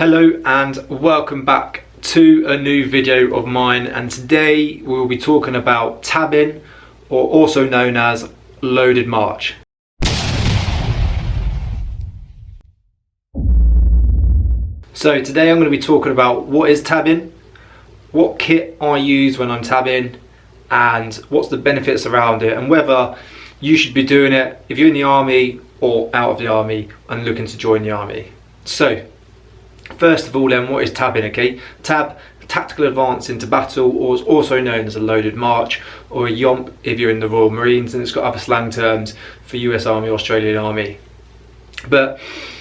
Hello and welcome back to a new video of mine, and today we'll be talking about tabbing, or also known as loaded march. So today I'm going to be talking about what is tabbing, what kit I use when I'm tabbing, and what's the benefits around it, and whether you should be doing it if you're in the army or out of the army and looking to join the army. So first of all then, what is tabbing? Okay, tab, tactical advance into battle, or is also known as a loaded march, or a yomp if you're in the Royal Marines, and it's got other slang terms for US Army, Australian Army. But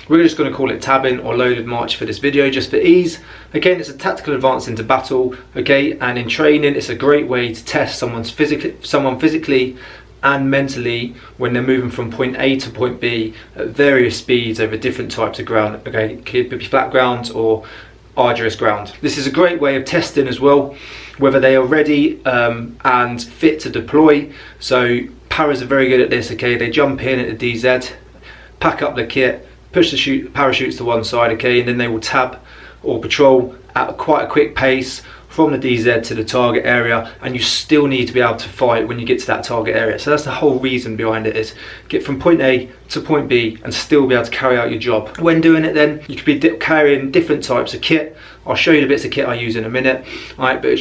we're just going to call it tabbing or loaded march for this video, just for ease. Again, it's a tactical advance into battle, okay, and in training it's a great way to test someone physically and mentally when they're moving from point A to point B at various speeds over different types of ground. Okay, it could be flat ground or arduous ground. This is a great way of testing as well whether they are ready and fit to deploy. So paras are very good at this. Okay, they jump in at the DZ, pack up the kit, push the parachutes to one side, okay, and then they will tab or patrol at quite a quick pace from the DZ to the target area, and you still need to be able to fight when you get to that target area. So that's the whole reason behind it, is get from point A to point B and still be able to carry out your job. When doing it then, you could be carrying different types of kit. I'll show you the bits of kit I use in a minute. Alright, but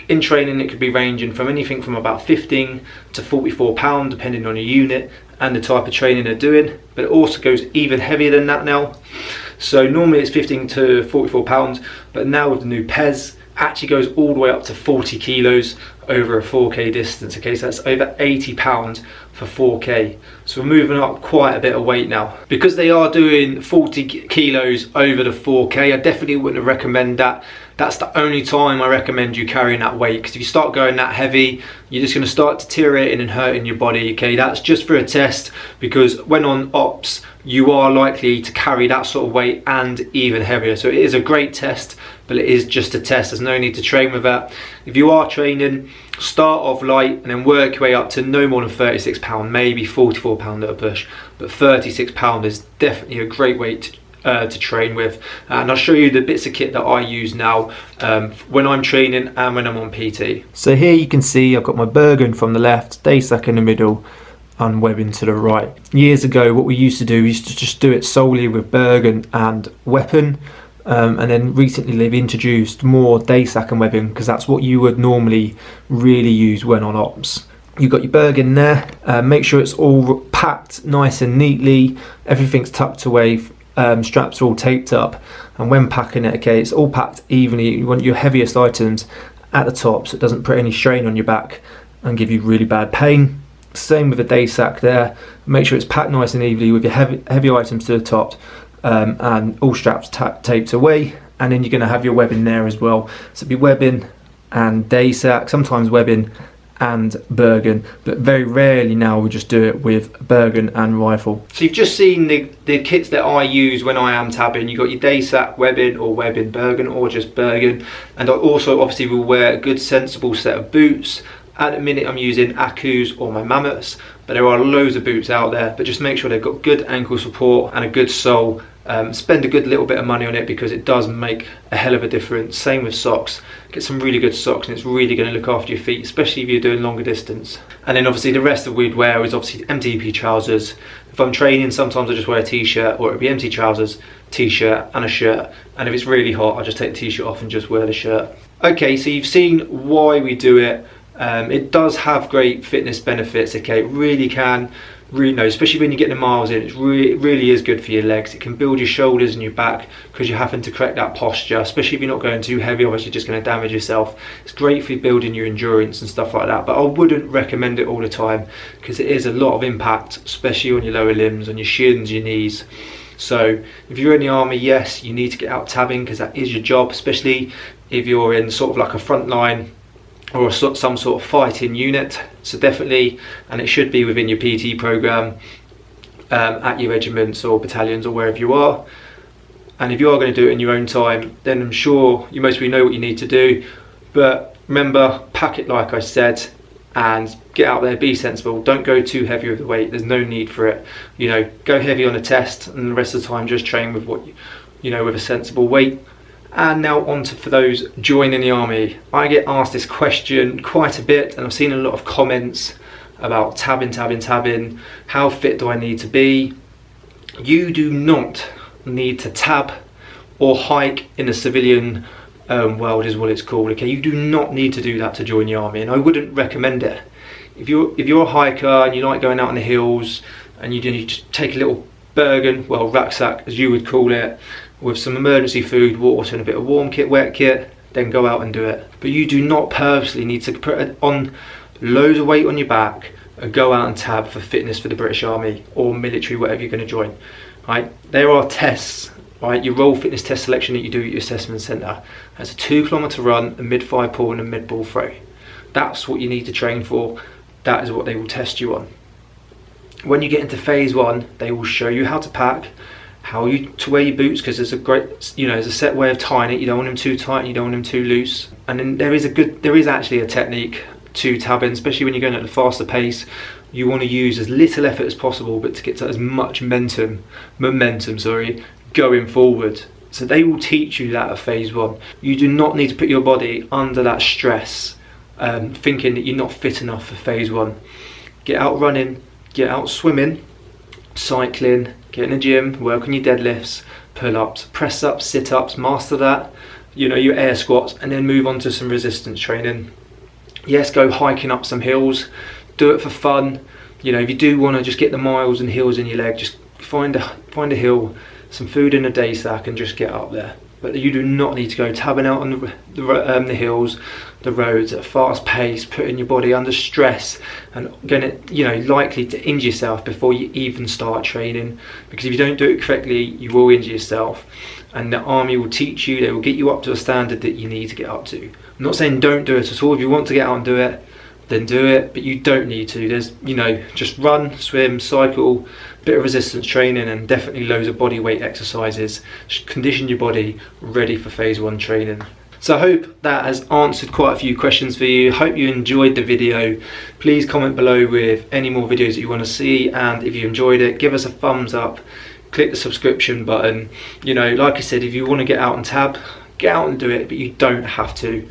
in training it could be ranging from anything from about 15 to 44 pound depending on your unit and the type of training they're doing, but it also goes even heavier than that now. So normally it's 15 to 44 pounds, but now with the new PES, actually goes all the way up to 40 kilos over a 4k distance. Okay, so that's over 80 pounds for 4k. So we're moving up quite a bit of weight now. Because they are doing 40 kilos over the 4k, I definitely wouldn't recommend that. That's the only time I recommend you carrying that weight, because if you start going that heavy, you're just going to start deteriorating and hurting your body. Okay, that's just for a test, because when on ops you are likely to carry that sort of weight and even heavier. So it is a great test, but it is just a test. There's no need to train with that. If you are training, start off light and then work your way up to no more than 36 pound, maybe 44 pound at a push, but 36 pound is definitely a great weight to train with. And I'll show you the bits of kit that I use now when I'm training and when I'm on PT. So here you can see I've got my Bergen from the left, Daysack in the middle, and webbing to the right. Years ago what we used to do, we used to just do it solely with Bergen and weapon, and then recently they've introduced more Daysack and webbing, because that's what you would normally really use when on ops. You've got your Bergen there, make sure it's all packed nice and neatly, everything's tucked away, straps are all taped up, and when packing it, okay, it's all packed evenly. You want your heaviest items at the top so it doesn't put any strain on your back and give you really bad pain. Same with the Daysack there, make sure it's packed nice and evenly with your heavy items to the top, and all straps taped away. And then you're going to have your webbing there as well, so it'll be webbing and Daysack, sometimes webbing and Bergen, but very rarely now we just do it with Bergen and rifle. So you've just seen the kits that I use when I am tabbing. You've got your Daysack, webbing, or webbing Bergen, or just Bergen. And I also obviously will wear a good sensible set of boots. At the minute I'm using Aku's or my Mammoths, but there are loads of boots out there, but just make sure they've got good ankle support and a good sole. Spend a good little bit of money on it, because it does make a hell of a difference. Same with socks, get some really good socks and it's really going to look after your feet, especially if you're doing longer distance. And then obviously the rest of we'd wear is obviously MTP trousers. If I'm training, sometimes I just wear a t-shirt, or it'll be empty trousers, t-shirt and a shirt, and if it's really hot I just take the t-shirt off and just wear the shirt. Okay, so you've seen why we do it. It does have great fitness benefits. Okay, it really can, especially when you're getting the miles in, it really is good for your legs. It can build your shoulders and your back, because you're having to correct that posture, especially if you're not going too heavy, otherwise you're just going to damage yourself. It's great for building your endurance and stuff like that, but I wouldn't recommend it all the time, because it is a lot of impact, especially on your lower limbs, on your shins, your knees. So if you're in the army, yes, you need to get out tabbing, because that is your job, especially if you're in sort of like a front line or some sort of fighting unit. So definitely, and it should be within your PT program at your regiments or battalions or wherever you are. And if you are going to do it in your own time, then I'm sure you mostly know what you need to do. But remember, pack it like I said, and get out there, be sensible. Don't go too heavy with the weight, there's no need for it. Go heavy on a test, and the rest of the time just train with with a sensible weight. And now on to for those joining the army. I get asked this question quite a bit, and I've seen a lot of comments about tabbing. How fit do I need to be? You do not need to tab or hike in a civilian world, is what it's called. Okay, you do not need to do that to join the army, and I wouldn't recommend it. If you're a hiker and you like going out in the hills, and you just take a little Bergen, rucksack as you would call it, with some emergency food, water and a bit of warm kit, wet kit, then go out and do it. But you do not purposely need to put on loads of weight on your back and go out and tab for fitness for the British Army or military, whatever you're going to join. Right? There are tests, right? Your role fitness test selection that you do at your assessment centre. That's a 2-kilometre run, a mid-thigh pull and a mid-ball throw. That's what you need to train for. That is what they will test you on. When you get into phase 1, they will show you how to pack, how to wear your boots, because there's there's a set way of tying it. You don't want them too tight and you don't want them too loose. And then there is actually a technique to tabbing, especially when you're going at a faster pace. You want to use as little effort as possible, but to get to as much momentum going forward. So they will teach you that at phase 1. You do not need to put your body under that stress, thinking that you're not fit enough for phase 1. Get out running, get out swimming, cycling, get in the gym, work on your deadlifts, pull-ups, press-ups, sit-ups, master that, your air squats, and then move on to some resistance training. Yes, go hiking up some hills, do it for fun. If you do want to just get the miles and hills in your leg, just find a hill, some food in a day sack, and just get up there. But you do not need to go tabbing out on the hills, the roads at a fast pace, putting your body under stress and likely to injure yourself before you even start training. Because if you don't do it correctly, you will injure yourself. And the army will teach you, they will get you up to a standard that you need to get up to. I'm not saying don't do it at all. If you want to get out and do it, then do it, but you don't need to. There's, just run, swim, cycle, bit of resistance training, and definitely loads of body weight exercises. Just condition your body ready for phase 1 training. So I hope that has answered quite a few questions for you. Hope you enjoyed the video. Please comment below with any more videos that you want to see, and if you enjoyed it, give us a thumbs up, click the subscription button. Like I said, if you want to get out and tab, get out and do it, but you don't have to.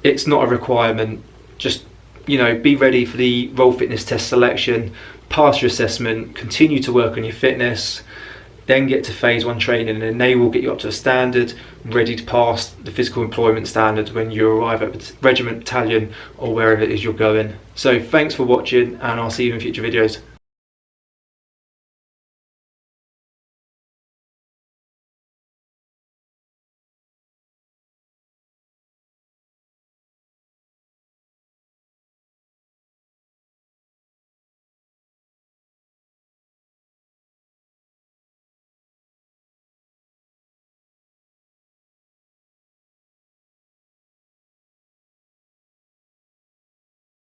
It's not a requirement. Just be ready for the role fitness test selection, pass your assessment, continue to work on your fitness, then get to phase 1 training, and then they will get you up to a standard, ready to pass the physical employment standards when you arrive at the regiment, battalion, or wherever it is you're going. So thanks for watching, and I'll see you in future videos.